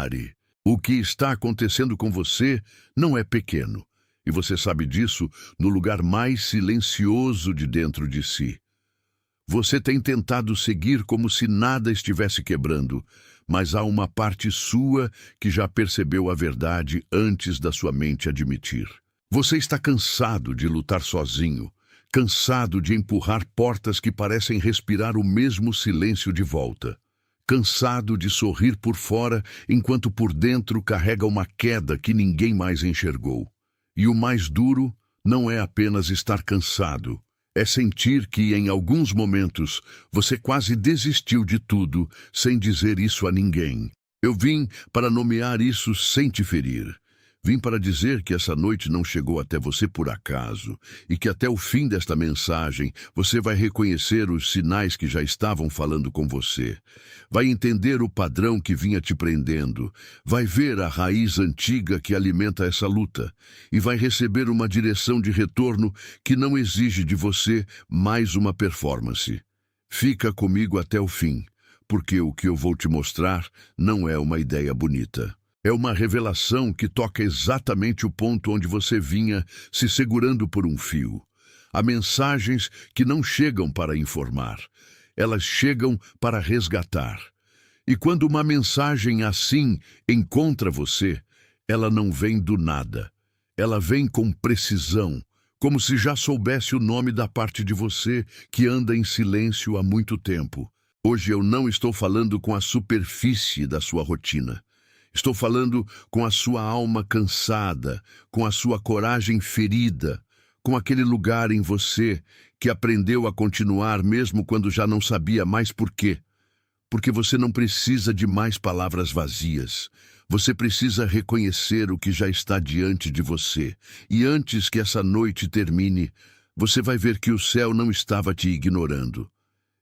Pare. O que está acontecendo com você não é pequeno, e você sabe disso no lugar mais silencioso de dentro de si. Você tem tentado seguir como se nada estivesse quebrando, mas há uma parte sua que já percebeu a verdade antes da sua mente admitir. Você está cansado de lutar sozinho, cansado de empurrar portas que parecem respirar o mesmo silêncio de volta. Cansado de sorrir por fora, enquanto por dentro carrega uma queda que ninguém mais enxergou. E o mais duro não é apenas estar cansado, é sentir que, em alguns momentos, você quase desistiu de tudo, sem dizer isso a ninguém. Eu vim para nomear isso sem te ferir. Vim para dizer que essa noite não chegou até você por acaso, e que até o fim desta mensagem você vai reconhecer os sinais que já estavam falando com você. Vai entender o padrão que vinha te prendendo, vai ver a raiz antiga que alimenta essa luta, e vai receber uma direção de retorno que não exige de você mais uma performance. Fica comigo até o fim, porque o que eu vou te mostrar não é uma ideia bonita. É uma revelação que toca exatamente o ponto onde você vinha se segurando por um fio. Há mensagens que não chegam para informar, elas chegam para resgatar. E quando uma mensagem assim encontra você, ela não vem do nada. Ela vem com precisão, como se já soubesse o nome da parte de você que anda em silêncio há muito tempo. Hoje eu não estou falando com a superfície da sua rotina. Estou falando com a sua alma cansada, com a sua coragem ferida, com aquele lugar em você que aprendeu a continuar mesmo quando já não sabia mais por quê. Porque você não precisa de mais palavras vazias. Você precisa reconhecer o que já está diante de você. E antes que essa noite termine, você vai ver que o céu não estava te ignorando.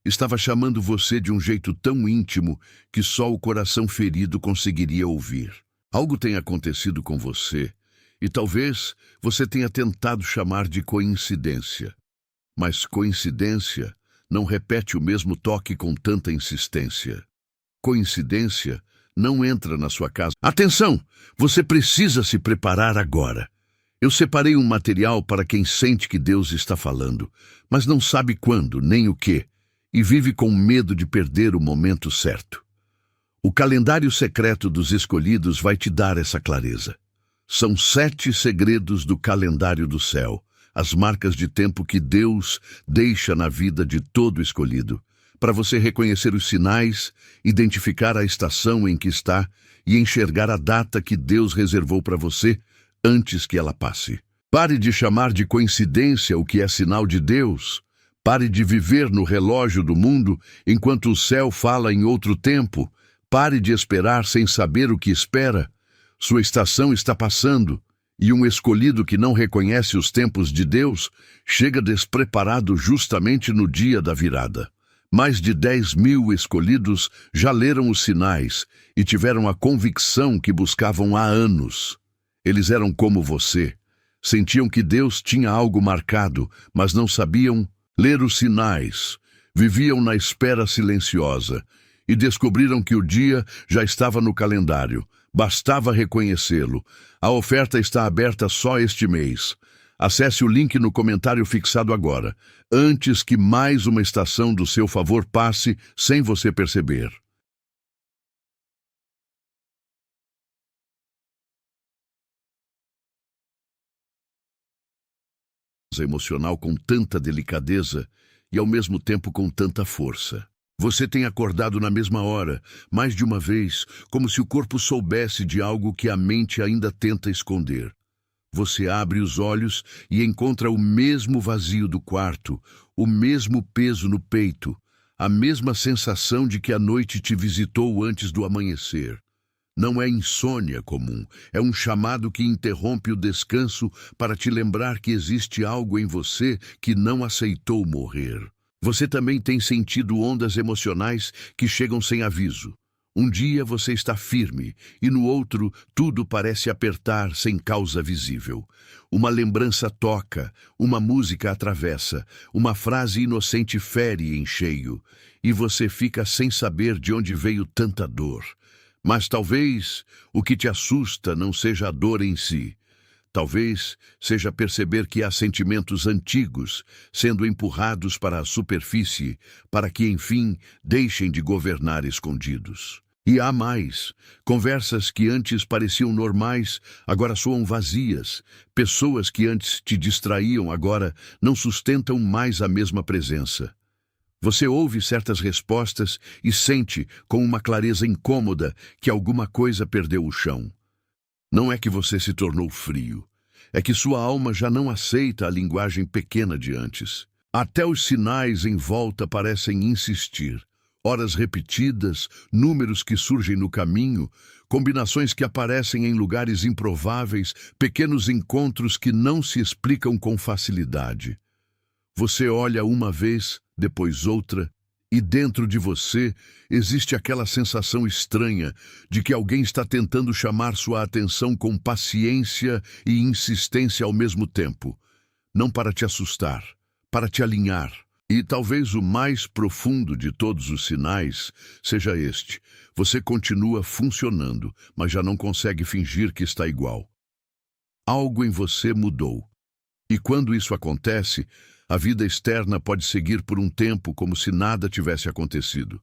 Estava chamando você de um jeito tão íntimo que só o coração ferido conseguiria ouvir. Algo tem acontecido com você, e talvez você tenha tentado chamar de coincidência. Mas coincidência não repete o mesmo toque com tanta insistência. Coincidência não entra na sua casa. Atenção! Você precisa se preparar agora. Eu separei um material para quem sente que Deus está falando, mas não sabe quando nem o que. E vive com medo de perder o momento certo. O calendário secreto dos escolhidos vai te dar essa clareza. São 7 segredos do calendário do céu, as marcas de tempo que Deus deixa na vida de todo escolhido, para você reconhecer os sinais, identificar a estação em que está e enxergar a data que Deus reservou para você antes que ela passe. Pare de chamar de coincidência o que é sinal de Deus. Pare de viver no relógio do mundo enquanto o céu fala em outro tempo. Pare de esperar sem saber o que espera. Sua estação está passando, e um escolhido que não reconhece os tempos de Deus chega despreparado justamente no dia da virada. Mais de 10.000 escolhidos já leram os sinais e tiveram a convicção que buscavam há anos. Eles eram como você. Sentiam que Deus tinha algo marcado, mas não sabiam ler os sinais, viviam na espera silenciosa e descobriram que o dia já estava no calendário. Bastava reconhecê-lo. A oferta está aberta só este mês. Acesse o link no comentário fixado agora, antes que mais uma estação do seu favor passe sem você perceber. Emocional com tanta delicadeza e ao mesmo tempo com tanta força. Você tem acordado na mesma hora, mais de uma vez, como se o corpo soubesse de algo que a mente ainda tenta esconder. Você abre os olhos e encontra o mesmo vazio do quarto, o mesmo peso no peito, a mesma sensação de que a noite te visitou antes do amanhecer. Não é insônia comum, é um chamado que interrompe o descanso para te lembrar que existe algo em você que não aceitou morrer. Você também tem sentido ondas emocionais que chegam sem aviso. Um dia você está firme e no outro tudo parece apertar sem causa visível. Uma lembrança toca, uma música atravessa, uma frase inocente fere em cheio, e você fica sem saber de onde veio tanta dor. Mas talvez o que te assusta não seja a dor em si. Talvez seja perceber que há sentimentos antigos sendo empurrados para a superfície para que, enfim, deixem de governar escondidos. E há mais. Conversas que antes pareciam normais, agora soam vazias. Pessoas que antes te distraíam, agora não sustentam mais a mesma presença. Você ouve certas respostas e sente, com uma clareza incômoda, que alguma coisa perdeu o chão. Não é que você se tornou frio. É que sua alma já não aceita a linguagem pequena de antes. Até os sinais em volta parecem insistir. Horas repetidas, números que surgem no caminho, combinações que aparecem em lugares improváveis, pequenos encontros que não se explicam com facilidade. Você olha uma vez, depois outra, e dentro de você existe aquela sensação estranha de que alguém está tentando chamar sua atenção com paciência e insistência ao mesmo tempo. Não para te assustar, para te alinhar. E talvez o mais profundo de todos os sinais seja este. Você continua funcionando, mas já não consegue fingir que está igual. Algo em você mudou. E quando isso acontece, a vida externa pode seguir por um tempo como se nada tivesse acontecido.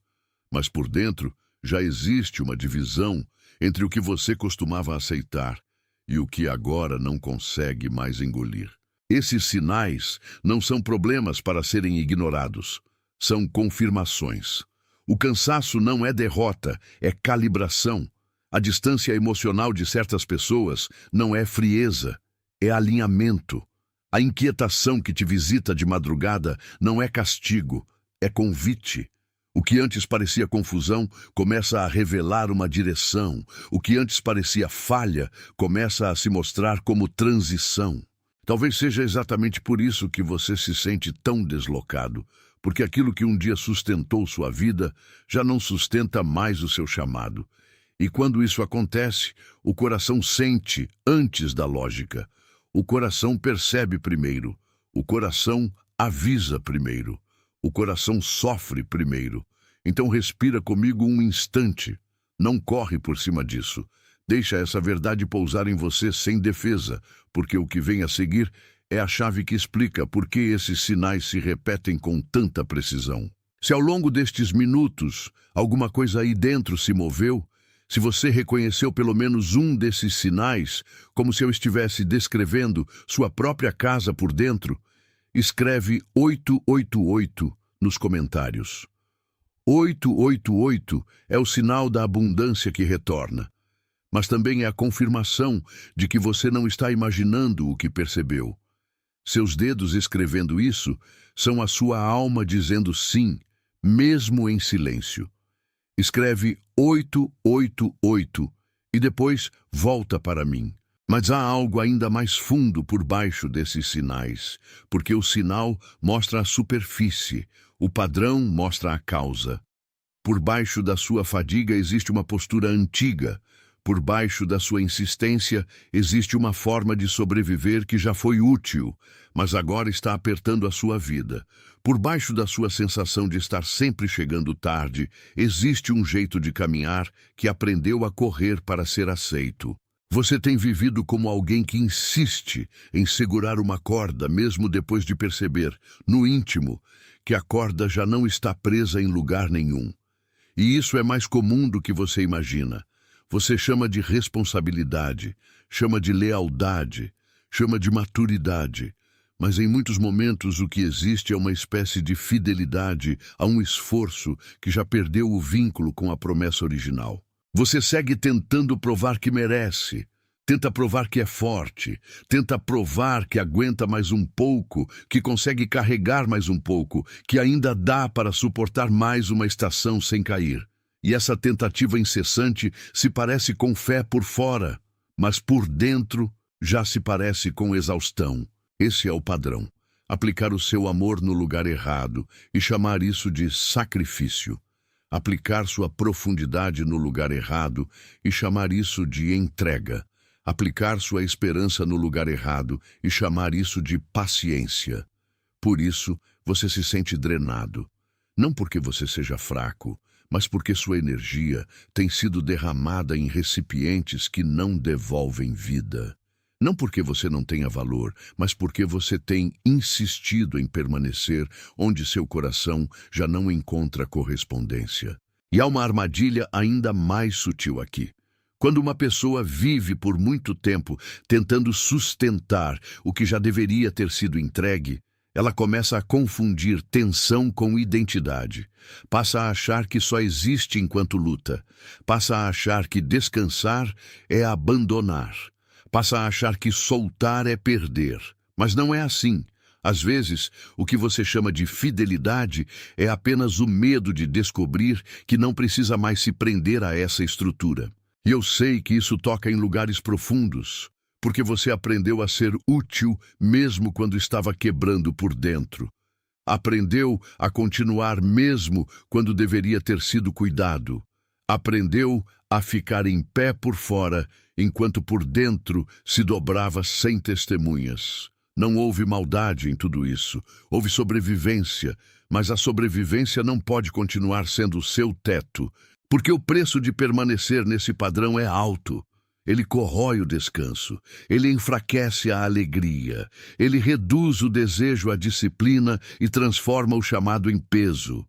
Mas por dentro já existe uma divisão entre o que você costumava aceitar e o que agora não consegue mais engolir. Esses sinais não são problemas para serem ignorados, são confirmações. O cansaço não é derrota, é calibração. A distância emocional de certas pessoas não é frieza, é alinhamento. A inquietação que te visita de madrugada não é castigo, é convite. O que antes parecia confusão começa a revelar uma direção. O que antes parecia falha começa a se mostrar como transição. Talvez seja exatamente por isso que você se sente tão deslocado, porque aquilo que um dia sustentou sua vida já não sustenta mais o seu chamado. E quando isso acontece, o coração sente antes da lógica. O coração percebe primeiro. O coração avisa primeiro. O coração sofre primeiro. Então respira comigo um instante. Não corre por cima disso. Deixa essa verdade pousar em você sem defesa, porque o que vem a seguir é a chave que explica por que esses sinais se repetem com tanta precisão. Se ao longo destes minutos alguma coisa aí dentro se moveu, se você reconheceu pelo menos um desses sinais, como se eu estivesse descrevendo sua própria casa por dentro, escreve 888 nos comentários. 888 é o sinal da abundância que retorna, mas também é a confirmação de que você não está imaginando o que percebeu. Seus dedos escrevendo isso são a sua alma dizendo sim, mesmo em silêncio. Escreve 888 e depois volta para mim. Mas há algo ainda mais fundo por baixo desses sinais, porque o sinal mostra a superfície, o padrão mostra a causa. Por baixo da sua fadiga existe uma postura antiga. Por baixo da sua insistência existe uma forma de sobreviver que já foi útil, mas agora está apertando a sua vida. Por baixo da sua sensação de estar sempre chegando tarde, existe um jeito de caminhar que aprendeu a correr para ser aceito. Você tem vivido como alguém que insiste em segurar uma corda, mesmo depois de perceber, no íntimo, que a corda já não está presa em lugar nenhum. E isso é mais comum do que você imagina. Você chama de responsabilidade, chama de lealdade, chama de maturidade, mas em muitos momentos o que existe é uma espécie de fidelidade a um esforço que já perdeu o vínculo com a promessa original. Você segue tentando provar que merece, tenta provar que é forte, tenta provar que aguenta mais um pouco, que consegue carregar mais um pouco, que ainda dá para suportar mais uma estação sem cair. E essa tentativa incessante se parece com fé por fora, mas por dentro já se parece com exaustão. Esse é o padrão. Aplicar o seu amor no lugar errado e chamar isso de sacrifício. Aplicar sua profundidade no lugar errado e chamar isso de entrega. Aplicar sua esperança no lugar errado e chamar isso de paciência. Por isso, você se sente drenado. Não porque você seja fraco, mas porque sua energia tem sido derramada em recipientes que não devolvem vida. Não porque você não tenha valor, mas porque você tem insistido em permanecer onde seu coração já não encontra correspondência. E há uma armadilha ainda mais sutil aqui. Quando uma pessoa vive por muito tempo tentando sustentar o que já deveria ter sido entregue, ela começa a confundir tensão com identidade. Passa a achar que só existe enquanto luta. Passa a achar que descansar é abandonar. Passa a achar que soltar é perder. Mas não é assim. Às vezes, o que você chama de fidelidade é apenas o medo de descobrir que não precisa mais se prender a essa estrutura. E eu sei que isso toca em lugares profundos, porque você aprendeu a ser útil mesmo quando estava quebrando por dentro. Aprendeu a continuar mesmo quando deveria ter sido cuidado. Aprendeu a ficar em pé por fora, enquanto por dentro se dobrava sem testemunhas. Não houve maldade em tudo isso. Houve sobrevivência, mas a sobrevivência não pode continuar sendo o seu teto, porque o preço de permanecer nesse padrão é alto. Ele corrói o descanso, ele enfraquece a alegria, ele reduz o desejo à disciplina e transforma o chamado em peso.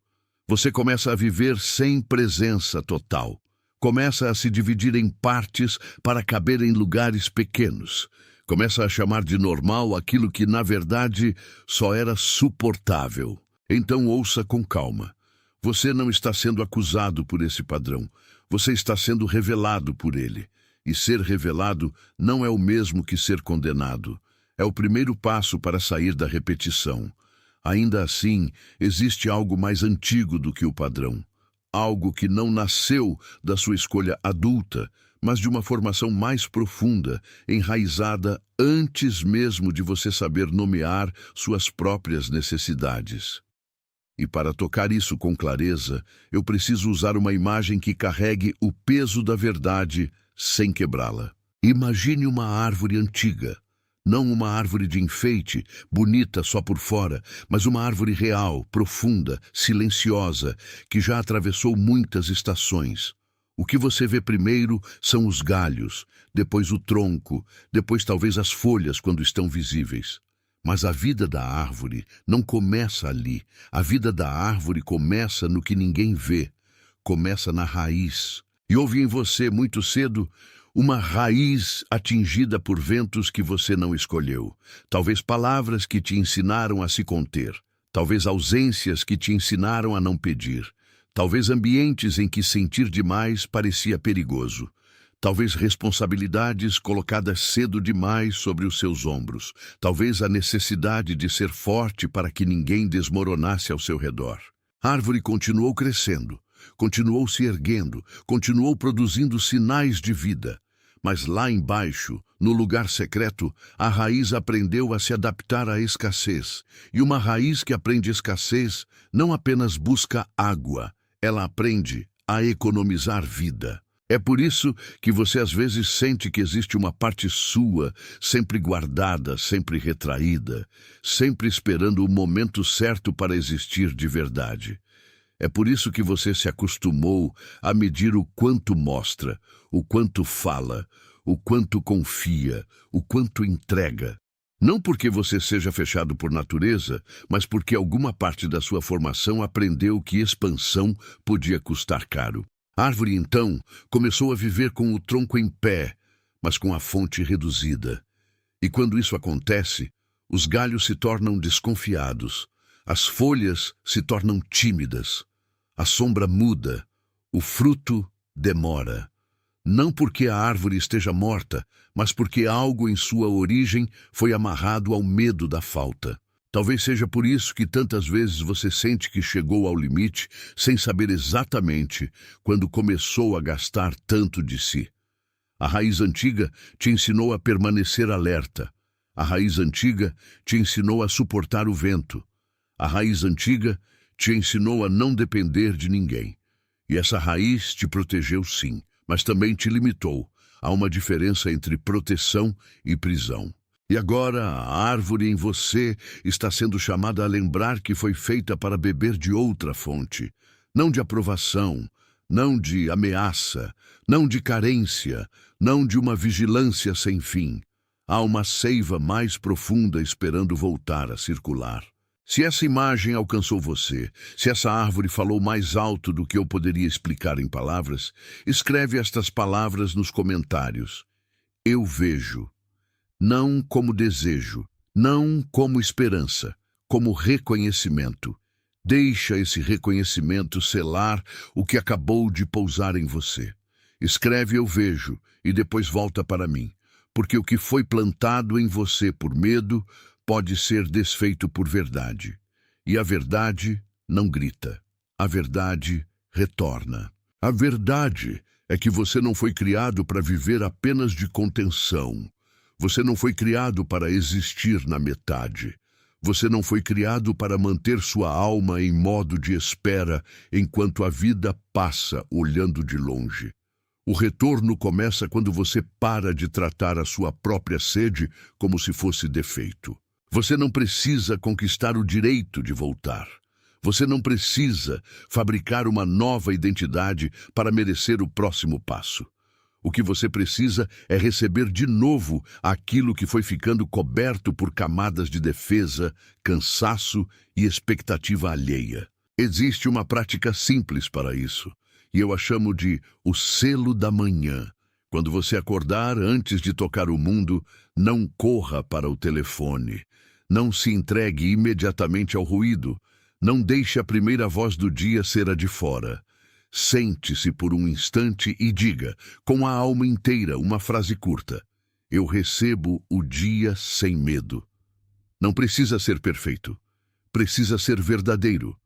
Você começa a viver sem presença total. Começa a se dividir em partes para caber em lugares pequenos. Começa a chamar de normal aquilo que, na verdade, só era suportável. Então ouça com calma. Você não está sendo acusado por esse padrão. Você está sendo revelado por ele. E ser revelado não é o mesmo que ser condenado. É o primeiro passo para sair da repetição. Ainda assim, existe algo mais antigo do que o padrão. Algo que não nasceu da sua escolha adulta, mas de uma formação mais profunda, enraizada antes mesmo de você saber nomear suas próprias necessidades. E para tocar isso com clareza, eu preciso usar uma imagem que carregue o peso da verdade sem quebrá-la. Imagine uma árvore antiga. Não uma árvore de enfeite, bonita só por fora, mas uma árvore real, profunda, silenciosa, que já atravessou muitas estações. O que você vê primeiro são os galhos, depois o tronco, depois talvez as folhas quando estão visíveis. Mas a vida da árvore não começa ali. A vida da árvore começa no que ninguém vê. Começa na raiz. E houve em você, muito cedo, uma raiz atingida por ventos que você não escolheu. Talvez palavras que te ensinaram a se conter. Talvez ausências que te ensinaram a não pedir. Talvez ambientes em que sentir demais parecia perigoso. Talvez responsabilidades colocadas cedo demais sobre os seus ombros. Talvez a necessidade de ser forte para que ninguém desmoronasse ao seu redor. A árvore continuou crescendo, continuou se erguendo, continuou produzindo sinais de vida. Mas lá embaixo, no lugar secreto, a raiz aprendeu a se adaptar à escassez. E uma raiz que aprende escassez não apenas busca água, ela aprende a economizar vida. É por isso que você às vezes sente que existe uma parte sua, sempre guardada, sempre retraída, sempre esperando o momento certo para existir de verdade. É por isso que você se acostumou a medir o quanto mostra, o quanto fala, o quanto confia, o quanto entrega. Não porque você seja fechado por natureza, mas porque alguma parte da sua formação aprendeu que expansão podia custar caro. A árvore, então, começou a viver com o tronco em pé, mas com a fonte reduzida. E quando isso acontece, os galhos se tornam desconfiados, as folhas se tornam tímidas, a sombra muda, o fruto demora. Não porque a árvore esteja morta, mas porque algo em sua origem foi amarrado ao medo da falta. Talvez seja por isso que tantas vezes você sente que chegou ao limite sem saber exatamente quando começou a gastar tanto de si. A raiz antiga te ensinou a permanecer alerta. A raiz antiga te ensinou a suportar o vento. A raiz antiga te ensinou a não depender de ninguém. E essa raiz te protegeu sim, mas também te limitou. Há uma diferença entre proteção e prisão. E agora a árvore em você está sendo chamada a lembrar que foi feita para beber de outra fonte. não de aprovação, não de ameaça, não de carência, não de uma vigilância sem fim. Há uma seiva mais profunda esperando voltar a circular. Se essa imagem alcançou você, se essa árvore falou mais alto do que eu poderia explicar em palavras, escreve estas palavras nos comentários. Eu vejo, não como desejo, não como esperança, como reconhecimento. Deixa esse reconhecimento selar o que acabou de pousar em você. Escreve eu vejo e depois volta para mim, porque o que foi plantado em você por medo pode ser desfeito por verdade. E a verdade não grita, a verdade retorna. A verdade é que você não foi criado para viver apenas de contenção. Você não foi criado para existir na metade. Você não foi criado para manter sua alma em modo de espera enquanto a vida passa olhando de longe. O retorno começa quando você para de tratar a sua própria sede como se fosse defeito. Você não precisa conquistar o direito de voltar. Você não precisa fabricar uma nova identidade para merecer o próximo passo. O que você precisa é receber de novo aquilo que foi ficando coberto por camadas de defesa, cansaço e expectativa alheia. Existe uma prática simples para isso, e eu a chamo de o selo da manhã. Quando você acordar antes de tocar o mundo, não corra para o telefone. Não se entregue imediatamente ao ruído. Não deixe a primeira voz do dia ser a de fora. Sente-se por um instante e diga, com a alma inteira, uma frase curta. Eu recebo o dia sem medo. Não precisa ser perfeito. Precisa ser verdadeiro.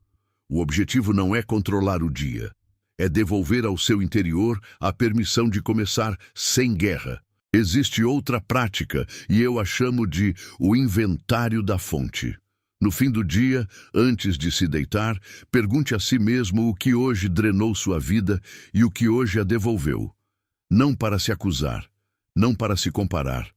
O objetivo não é controlar o dia. É devolver ao seu interior a permissão de começar sem guerra. Existe outra prática, e eu a chamo de o inventário da fonte. No fim do dia, antes de se deitar, pergunte a si mesmo o que hoje drenou sua vida e o que hoje a devolveu. Não para se acusar, não para se comparar,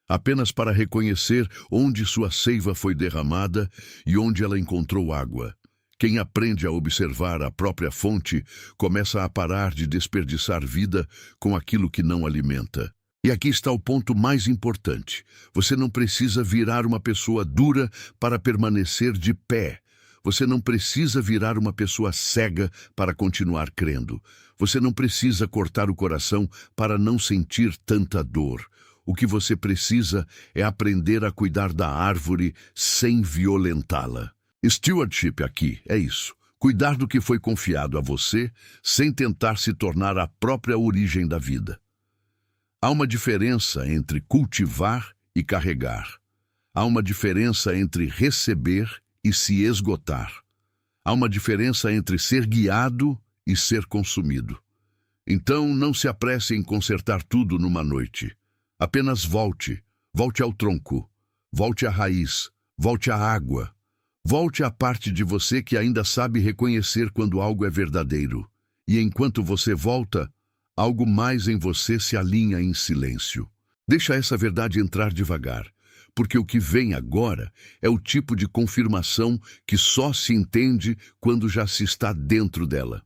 apenas para reconhecer onde sua seiva foi derramada e onde ela encontrou água. Quem aprende a observar a própria fonte começa a parar de desperdiçar vida com aquilo que não alimenta. E aqui está o ponto mais importante. Você não precisa virar uma pessoa dura para permanecer de pé. Você não precisa virar uma pessoa cega para continuar crendo. Você não precisa cortar o coração para não sentir tanta dor. O que você precisa é aprender a cuidar da árvore sem violentá-la. Stewardship aqui é isso. Cuidar do que foi confiado a você sem tentar se tornar a própria origem da vida. Há uma diferença entre cultivar e carregar. Há uma diferença entre receber e se esgotar. Há uma diferença entre ser guiado e ser consumido. Então, não se apresse em consertar tudo numa noite. Apenas volte. Volte ao tronco. Volte à raiz. Volte à água. Volte à parte de você que ainda sabe reconhecer quando algo é verdadeiro. E enquanto você volta, algo mais em você se alinha em silêncio. Deixa essa verdade entrar devagar, porque o que vem agora é o tipo de confirmação que só se entende quando já se está dentro dela.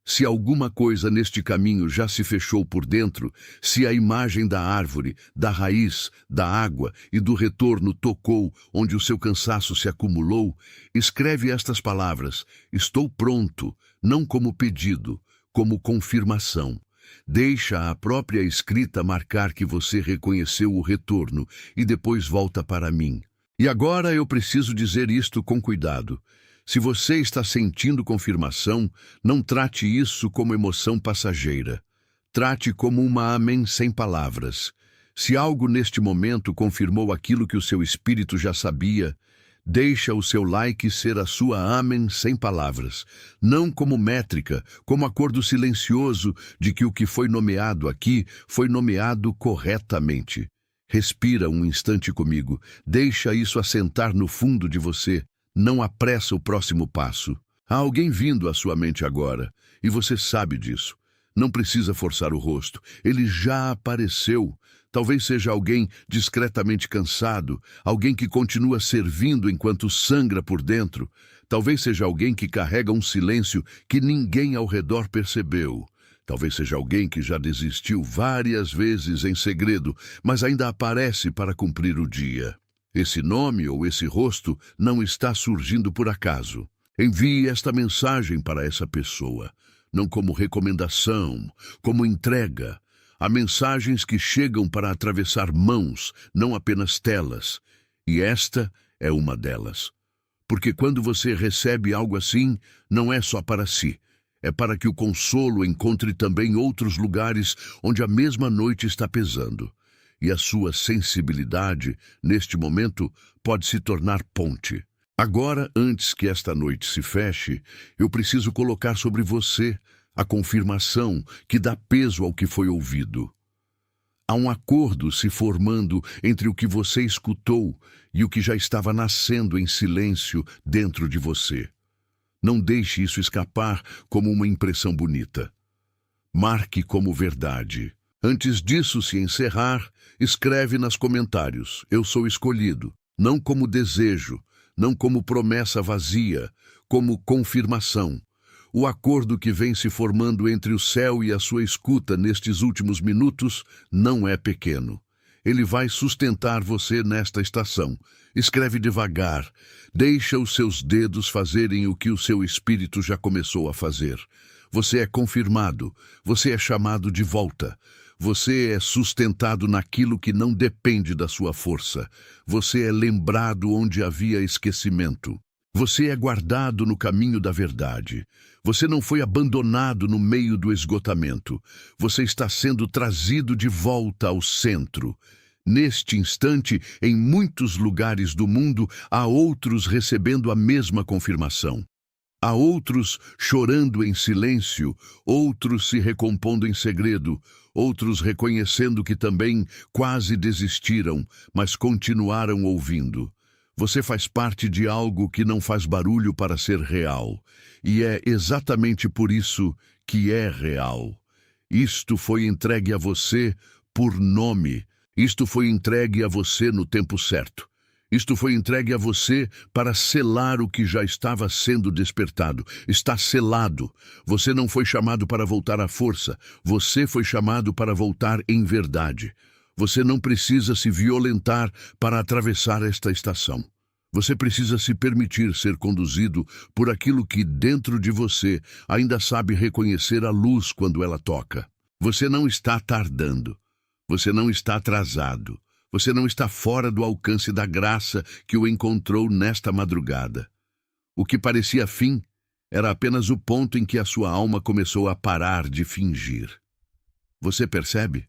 Se alguma coisa neste caminho já se fechou por dentro, se a imagem da árvore, da raiz, da água e do retorno tocou onde o seu cansaço se acumulou, escreve estas palavras: estou pronto, não como pedido, como confirmação. Deixa a própria escrita marcar que você reconheceu o retorno e depois volta para mim. E agora eu preciso dizer isto com cuidado. Se você está sentindo confirmação, não trate isso como emoção passageira. Trate como uma amém sem palavras. Se algo neste momento confirmou aquilo que o seu espírito já sabia, deixa o seu like ser a sua amém sem palavras, não como métrica, como acordo silencioso de que o que foi nomeado aqui foi nomeado corretamente. Respira um instante comigo, deixa isso assentar no fundo de você, não apressa o próximo passo. Há alguém vindo à sua mente agora, e você sabe disso. Não precisa forçar o rosto, ele já apareceu. Talvez seja alguém discretamente cansado, alguém que continua servindo enquanto sangra por dentro. Talvez seja alguém que carrega um silêncio que ninguém ao redor percebeu. Talvez seja alguém que já desistiu várias vezes em segredo, mas ainda aparece para cumprir o dia. Esse nome ou esse rosto não está surgindo por acaso. Envie esta mensagem para essa pessoa, não como recomendação, como entrega. Há mensagens que chegam para atravessar mãos, não apenas telas, e esta é uma delas. Porque quando você recebe algo assim, não é só para si. É para que o consolo encontre também outros lugares onde a mesma noite está pesando. E a sua sensibilidade, neste momento, pode se tornar ponte. Agora, antes que esta noite se feche, eu preciso colocar sobre você a confirmação que dá peso ao que foi ouvido. Há um acordo se formando entre o que você escutou e o que já estava nascendo em silêncio dentro de você. Não deixe isso escapar como uma impressão bonita. Marque como verdade. Antes disso se encerrar, escreve nos comentários: eu sou escolhido, não como desejo, não como promessa vazia, como confirmação. O acordo que vem se formando entre o céu e a sua escuta nestes últimos minutos não é pequeno. Ele vai sustentar você nesta estação. Escreve devagar. Deixa os seus dedos fazerem o que o seu espírito já começou a fazer. Você é confirmado. Você é chamado de volta. Você é sustentado naquilo que não depende da sua força. Você é lembrado onde havia esquecimento. Você é guardado no caminho da verdade. Você não foi abandonado no meio do esgotamento. Você está sendo trazido de volta ao centro. Neste instante, em muitos lugares do mundo, há outros recebendo a mesma confirmação. Há outros chorando em silêncio, outros se recompondo em segredo, outros reconhecendo que também quase desistiram, mas continuaram ouvindo. Você faz parte de algo que não faz barulho para ser real, e é exatamente por isso que é real. Isto foi entregue a você por nome. Isto foi entregue a você no tempo certo. Isto foi entregue a você para selar o que já estava sendo despertado. Está selado. Você não foi chamado para voltar à força. Você foi chamado para voltar em verdade. Você não precisa se violentar para atravessar esta estação. Você precisa se permitir ser conduzido por aquilo que dentro de você ainda sabe reconhecer a luz quando ela toca. Você não está tardando. Você não está atrasado. Você não está fora do alcance da graça que o encontrou nesta madrugada. O que parecia fim era apenas o ponto em que a sua alma começou a parar de fingir. Você percebe?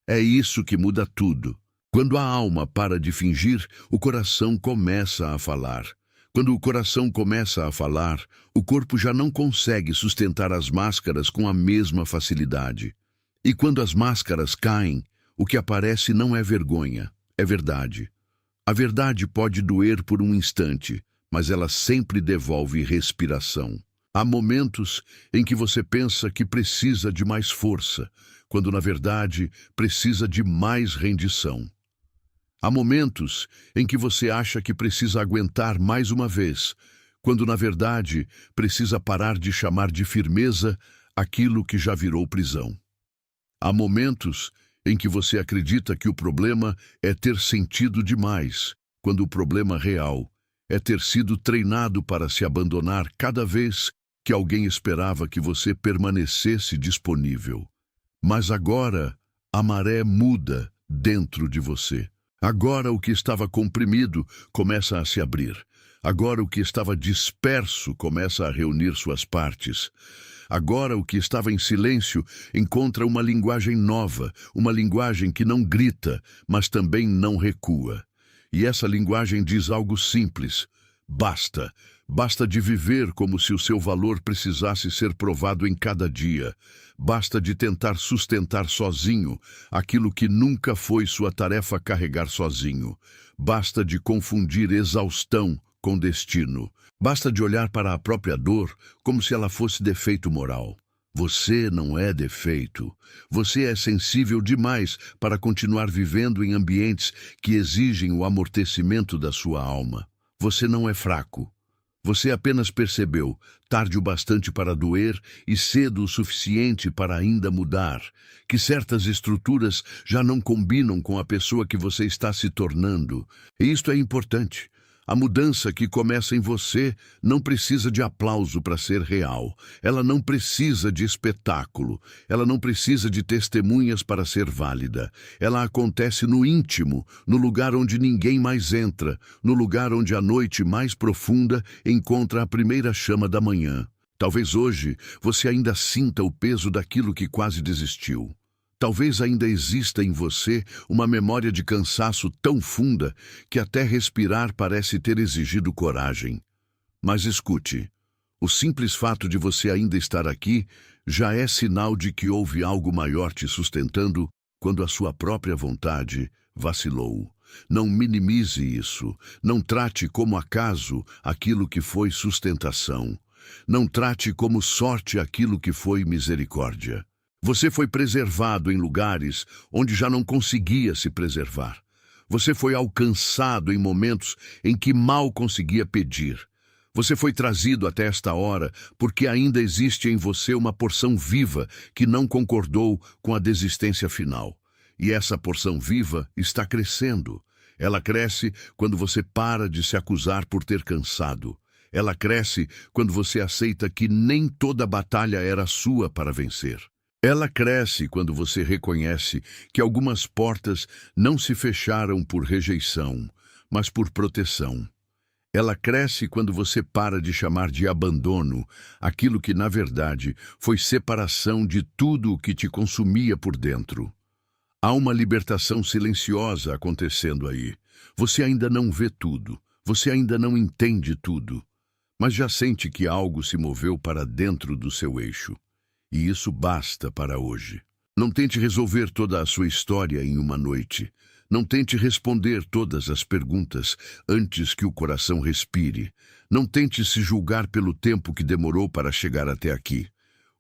É isso que muda tudo. Quando a alma para de fingir, o coração começa a falar. Quando o coração começa a falar, o corpo já não consegue sustentar as máscaras com a mesma facilidade. E quando as máscaras caem, o que aparece não é vergonha, é verdade. A verdade pode doer por um instante, mas ela sempre devolve respiração. Há momentos em que você pensa que precisa de mais força, quando na verdade precisa de mais rendição. Há momentos em que você acha que precisa aguentar mais uma vez, quando na verdade precisa parar de chamar de firmeza aquilo que já virou prisão. Há momentos em que você acredita que o problema é ter sentido demais, quando o problema real é ter sido treinado para se abandonar cada vez que alguém esperava que você permanecesse disponível. Mas agora a maré muda dentro de você. Agora o que estava comprimido começa a se abrir. Agora o que estava disperso começa a reunir suas partes. Agora o que estava em silêncio encontra uma linguagem nova, uma linguagem que não grita, mas também não recua. E essa linguagem diz algo simples: basta. Basta de viver como se o seu valor precisasse ser provado em cada dia. Basta de tentar sustentar sozinho aquilo que nunca foi sua tarefa carregar sozinho. Basta de confundir exaustão com destino. Basta de olhar para a própria dor como se ela fosse defeito moral. Você não é defeito. Você é sensível demais para continuar vivendo em ambientes que exigem o amortecimento da sua alma. Você não é fraco. Você apenas percebeu, tarde o bastante para doer e cedo o suficiente para ainda mudar, que certas estruturas já não combinam com a pessoa que você está se tornando. E isto é importante. A mudança que começa em você não precisa de aplauso para ser real. Ela não precisa de espetáculo. Ela não precisa de testemunhas para ser válida. Ela acontece no íntimo, no lugar onde ninguém mais entra, no lugar onde a noite mais profunda encontra a primeira chama da manhã. Talvez hoje você ainda sinta o peso daquilo que quase desistiu. Talvez ainda exista em você uma memória de cansaço tão funda que até respirar parece ter exigido coragem. Mas escute, o simples fato de você ainda estar aqui já é sinal de que houve algo maior te sustentando quando a sua própria vontade vacilou. Não minimize isso. Não trate como acaso aquilo que foi sustentação. Não trate como sorte aquilo que foi misericórdia. Você foi preservado em lugares onde já não conseguia se preservar. Você foi alcançado em momentos em que mal conseguia pedir. Você foi trazido até esta hora porque ainda existe em você uma porção viva que não concordou com a desistência final. E essa porção viva está crescendo. Ela cresce quando você para de se acusar por ter cansado. Ela cresce quando você aceita que nem toda batalha era sua para vencer. Ela cresce quando você reconhece que algumas portas não se fecharam por rejeição, mas por proteção. Ela cresce quando você para de chamar de abandono aquilo que, na verdade, foi separação de tudo o que te consumia por dentro. Há uma libertação silenciosa acontecendo aí. Você ainda não vê tudo, você ainda não entende tudo, mas já sente que algo se moveu para dentro do seu eixo. E isso basta para hoje. Não tente resolver toda a sua história em uma noite. Não tente responder todas as perguntas antes que o coração respire. Não tente se julgar pelo tempo que demorou para chegar até aqui.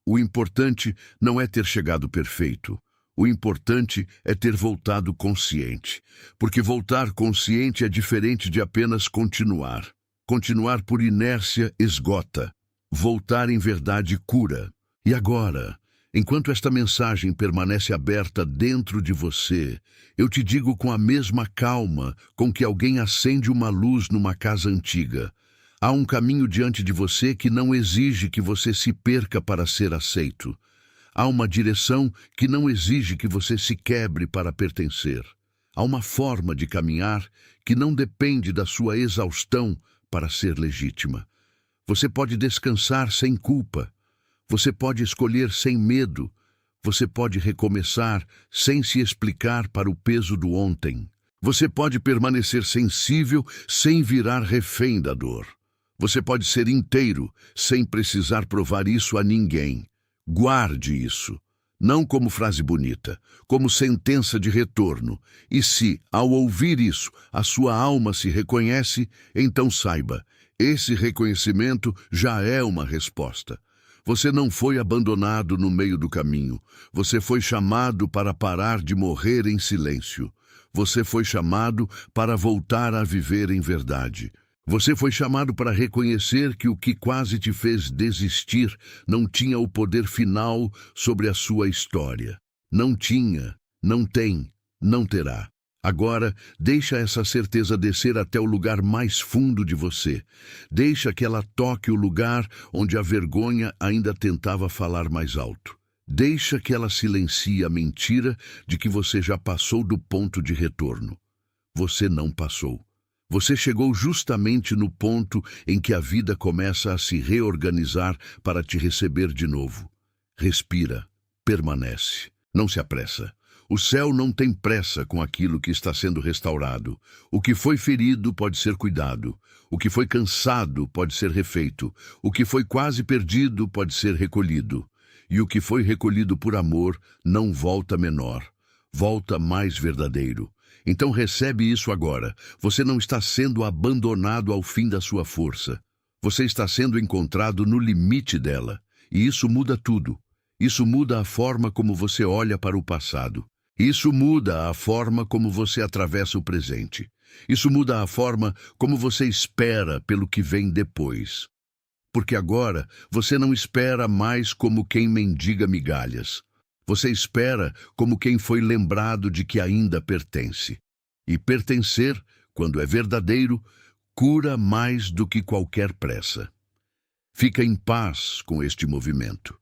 O importante não é ter chegado perfeito. O importante é ter voltado consciente. Porque voltar consciente é diferente de apenas continuar. Continuar por inércia esgota. Voltar em verdade cura. E agora, enquanto esta mensagem permanece aberta dentro de você, eu te digo com a mesma calma com que alguém acende uma luz numa casa antiga. Há um caminho diante de você que não exige que você se perca para ser aceito. Há uma direção que não exige que você se quebre para pertencer. Há uma forma de caminhar que não depende da sua exaustão para ser legítima. Você pode descansar sem culpa. Você pode escolher sem medo. Você pode recomeçar sem se explicar para o peso do ontem. Você pode permanecer sensível sem virar refém da dor. Você pode ser inteiro sem precisar provar isso a ninguém. Guarde isso. Não como frase bonita, como sentença de retorno. E se, ao ouvir isso, a sua alma se reconhece, então saiba, esse reconhecimento já é uma resposta. Você não foi abandonado no meio do caminho. Você foi chamado para parar de morrer em silêncio. Você foi chamado para voltar a viver em verdade. Você foi chamado para reconhecer que o que quase te fez desistir não tinha o poder final sobre a sua história. Não tinha, não tem, não terá. Agora, deixa essa certeza descer até o lugar mais fundo de você. Deixa que ela toque o lugar onde a vergonha ainda tentava falar mais alto. Deixa que ela silencie a mentira de que você já passou do ponto de retorno. Você não passou. Você chegou justamente no ponto em que a vida começa a se reorganizar para te receber de novo. Respira, permanece, não se apressa. O céu não tem pressa com aquilo que está sendo restaurado. O que foi ferido pode ser cuidado. O que foi cansado pode ser refeito. O que foi quase perdido pode ser recolhido. E o que foi recolhido por amor não volta menor. Volta mais verdadeiro. Então recebe isso agora. Você não está sendo abandonado ao fim da sua força. Você está sendo encontrado no limite dela. E isso muda tudo. Isso muda a forma como você olha para o passado. Isso muda a forma como você atravessa o presente. Isso muda a forma como você espera pelo que vem depois. Porque agora você não espera mais como quem mendiga migalhas. Você espera como quem foi lembrado de que ainda pertence. E pertencer, quando é verdadeiro, cura mais do que qualquer pressa. Fica em paz com este movimento.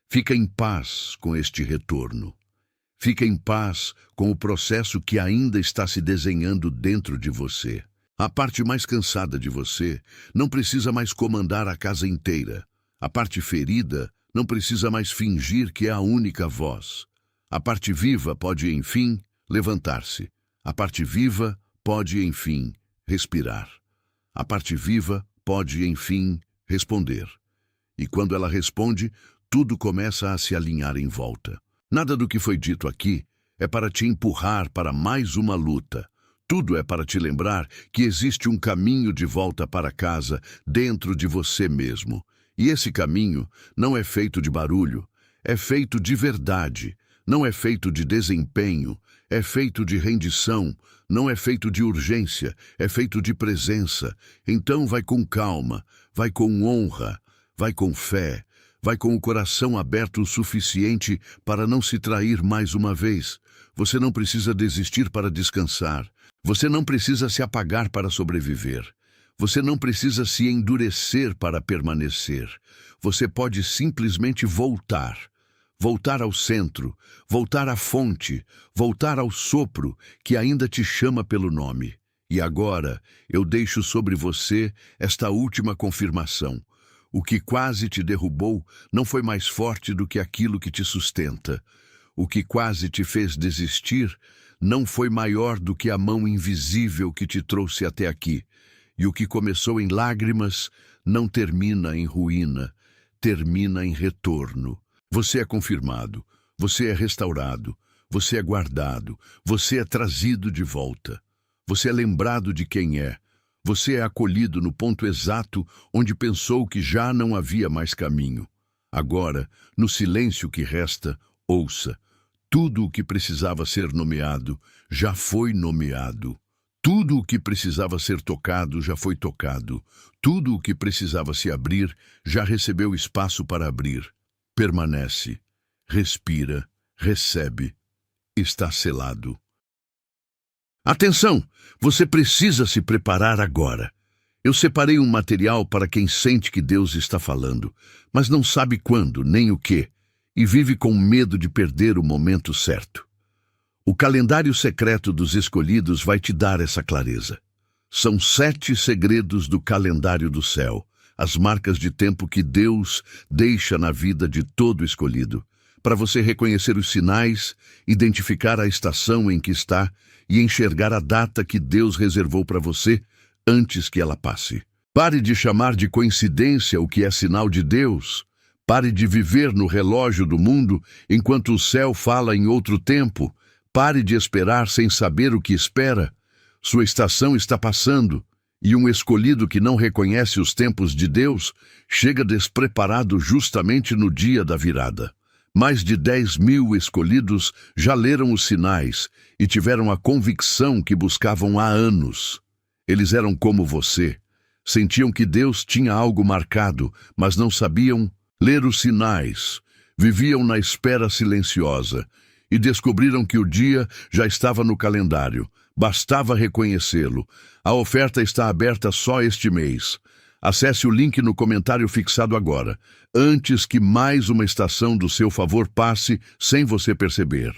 Fica em paz com este retorno. Fica em paz com o processo que ainda está se desenhando dentro de você. A parte mais cansada de você não precisa mais comandar a casa inteira. A parte ferida não precisa mais fingir que é a única voz. A parte viva pode, enfim, levantar-se. A parte viva pode, enfim, respirar. A parte viva pode, enfim, responder. E quando ela responde, tudo começa a se alinhar em volta. Nada do que foi dito aqui é para te empurrar para mais uma luta. Tudo é para te lembrar que existe um caminho de volta para casa dentro de você mesmo. E esse caminho não é feito de barulho, é feito de verdade. Não é feito de desempenho, é feito de rendição. Não é feito de urgência, é feito de presença. Então vai com calma, vai com honra, vai com fé, vai com o coração aberto o suficiente para não se trair mais uma vez. Você não precisa desistir para descansar. Você não precisa se apagar para sobreviver. Você não precisa se endurecer para permanecer. Você pode simplesmente voltar. Voltar ao centro, voltar à fonte, voltar ao sopro que ainda te chama pelo nome. E agora eu deixo sobre você esta última confirmação. O que quase te derrubou não foi mais forte do que aquilo que te sustenta. O que quase te fez desistir não foi maior do que a mão invisível que te trouxe até aqui. E o que começou em lágrimas não termina em ruína, termina em retorno. Você é confirmado, você é restaurado, você é guardado, você é trazido de volta. Você é lembrado de quem é. Você é acolhido no ponto exato onde pensou que já não havia mais caminho. Agora, no silêncio que resta, ouça. Tudo o que precisava ser nomeado já foi nomeado. Tudo o que precisava ser tocado já foi tocado. Tudo o que precisava se abrir já recebeu espaço para abrir. Permanece, respira, recebe, está selado. Atenção! Você precisa se preparar agora. Eu separei um material para quem sente que Deus está falando, mas não sabe quando nem o que, e vive com medo de perder o momento certo. O calendário secreto dos escolhidos vai te dar essa clareza. São 7 segredos do calendário do céu, as marcas de tempo que Deus deixa na vida de todo escolhido, para você reconhecer os sinais, identificar a estação em que está e enxergar a data que Deus reservou para você antes que ela passe. Pare de chamar de coincidência o que é sinal de Deus. Pare de viver no relógio do mundo enquanto o céu fala em outro tempo. Pare de esperar sem saber o que espera. Sua estação está passando, e um escolhido que não reconhece os tempos de Deus chega despreparado justamente no dia da virada. Mais de 10.000 escolhidos já leram os sinais e tiveram a convicção que buscavam há anos. Eles eram como você. Sentiam que Deus tinha algo marcado, mas não sabiam ler os sinais. Viviam na espera silenciosa e descobriram que o dia já estava no calendário. Bastava reconhecê-lo. A oferta está aberta só este mês. Acesse o link no comentário fixado agora, antes que mais uma estação do seu favor passe sem você perceber.